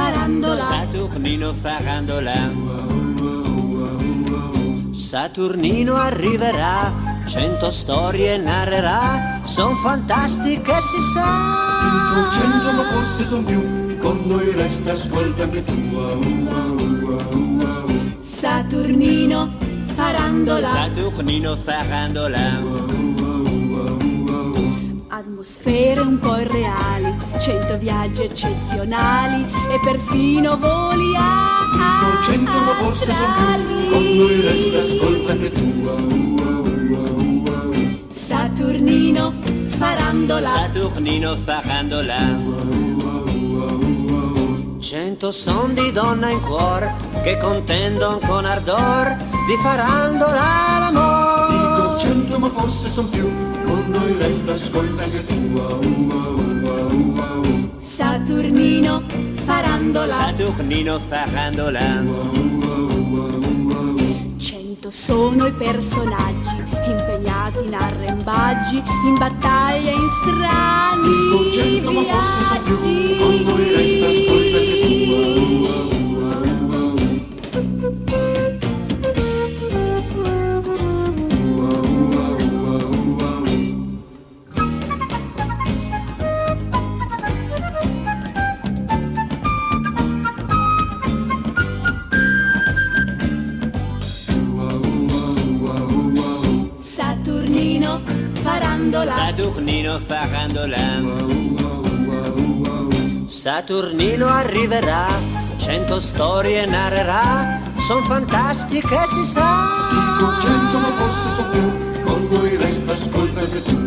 farandola. Saturnino farandola. Saturnino arriverà, 100 storie narrerà, son fantastiche si sa. 100 ma forse son più, con noi resta, ascolta anche tu. Saturnino farandola. Saturnino farandola. Atmosfere un po' irreali, 100 viaggi eccezionali e perfino voli Dico 100 ma forse son più, con noi resta, ascolta anche tu. Saturnino farandola. Saturnino farandola. 100 son di donna in cuor che contendon con ardor di farandola l'amor. Dico 100 ma forse son più, con noi resta, ascolta anche tu. Saturnino farandola. Saturnino farandola. 100 sono i personaggi impegnati in arrembaggi, in battaglie, in strani Dico 100 ma forse son più, con noi resta, ascolta anche tu. Saturnino farandola. Saturnino farandola. Saturnino arriverà, 100 storie narrerà, son fantastiche si sa. Dico 100 ma forse son più, con noi resta, ascolta anche tu.